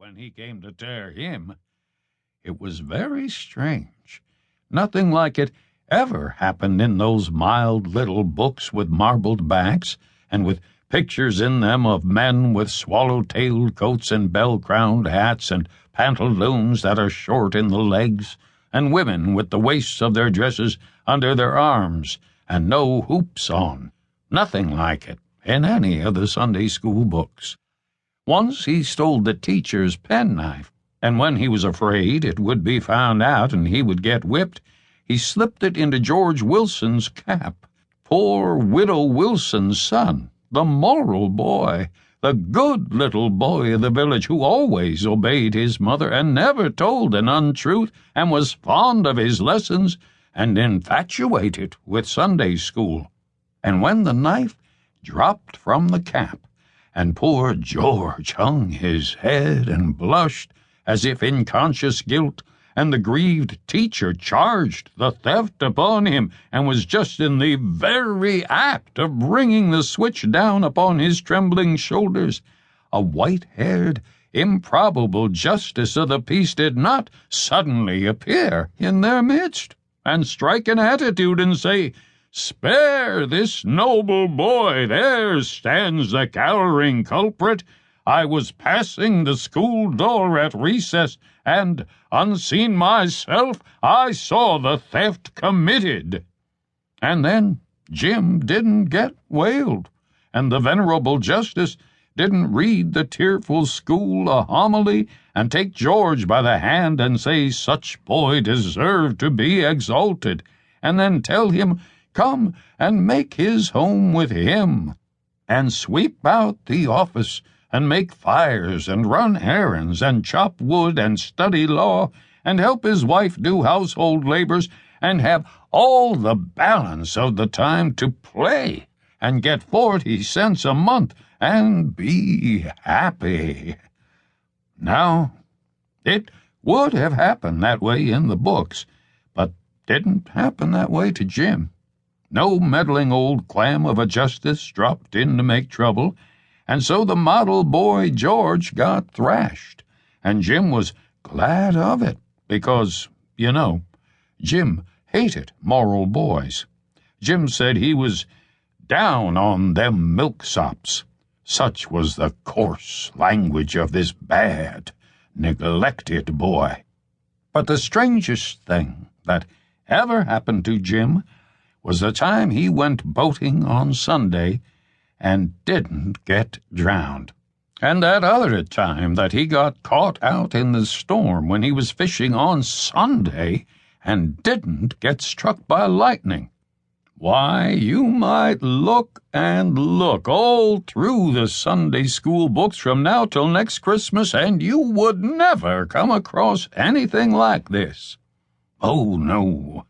when he came to tear him. It was very strange. Nothing like it ever happened in those mild little books with marbled backs, and with pictures in them of men with swallow-tailed coats and bell-crowned hats and pantaloons that are short in the legs, and women with the waists of their dresses under their arms and no hoops on. Nothing like it in any of the Sunday school books. Once he stole the teacher's penknife, and when he was afraid it would be found out and he would get whipped, he slipped it into George Wilson's cap. Poor Widow Wilson's son, the moral boy, the good little boy of the village who always obeyed his mother and never told an untruth and was fond of his lessons and infatuated with Sunday school. And when the knife dropped from the cap, and poor George hung his head and blushed as if in conscious guilt, and the grieved teacher charged the theft upon him, and was just in the very act of bringing the switch down upon his trembling shoulders, a white-haired, improbable justice of the peace did not suddenly appear in their midst, and strike an attitude and say, "Spare this noble boy, there stands the cowering culprit. I was passing the school door at recess, and, unseen myself, I saw the theft committed." And then Jim didn't get whaled, and the venerable justice didn't read the tearful school a homily and take George by the hand and say such boy deserved to be exalted, and then tell him come and make his home with him, and sweep out the office, and make fires, and run errands, and chop wood, and study law, and help his wife do household labors, and have all the balance of the time to play, and get 40 cents a month, and be happy. Now, it would have happened that way in the books, but didn't happen that way to Jim. No meddling old clam of a justice dropped in to make trouble, and so the model boy George got thrashed, and Jim was glad of it, because, Jim hated moral boys. Jim said he was down on them milksops. Such was the coarse language of this bad, neglected boy. But the strangest thing that ever happened to Jim was the time he went boating on Sunday and didn't get drowned, and that other time that he got caught out in the storm when he was fishing on Sunday and didn't get struck by lightning. Why, you might look and look all through the Sunday school books from now till next Christmas, and you would never come across anything like this. Oh, no.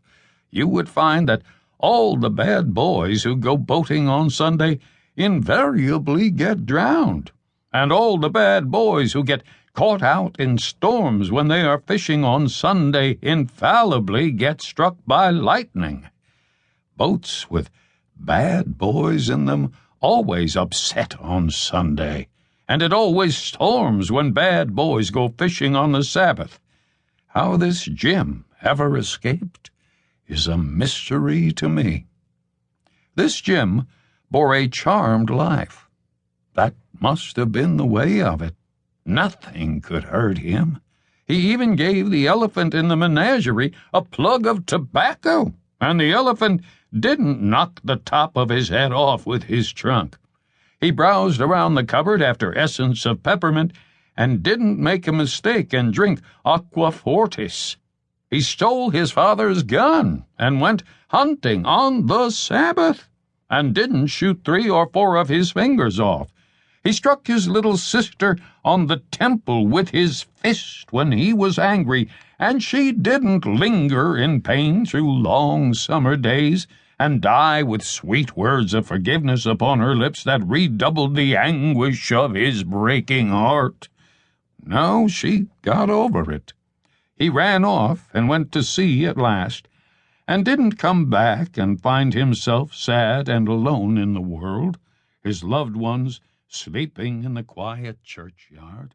You would find that all the bad boys who go boating on Sunday invariably get drowned, and all the bad boys who get caught out in storms when they are fishing on Sunday infallibly get struck by lightning. Boats with bad boys in them always upset on Sunday, and it always storms when bad boys go fishing on the Sabbath. How this Jim ever escaped is a mystery to me. This Jim bore a charmed life. That must have been the way of it. Nothing could hurt him. He even gave the elephant in the menagerie a plug of tobacco, and the elephant didn't knock the top of his head off with his trunk. He browsed around the cupboard after essence of peppermint and didn't make a mistake and drink aqua fortis. He stole his father's gun and went hunting on the Sabbath and didn't shoot 3 or 4 of his fingers off. He struck his little sister on the temple with his fist when he was angry, and she didn't linger in pain through long summer days and die with sweet words of forgiveness upon her lips that redoubled the anguish of his breaking heart. No, she got over it. He ran off and went to sea at last, and didn't come back and find himself sad and alone in the world, his loved ones sleeping in the quiet churchyard.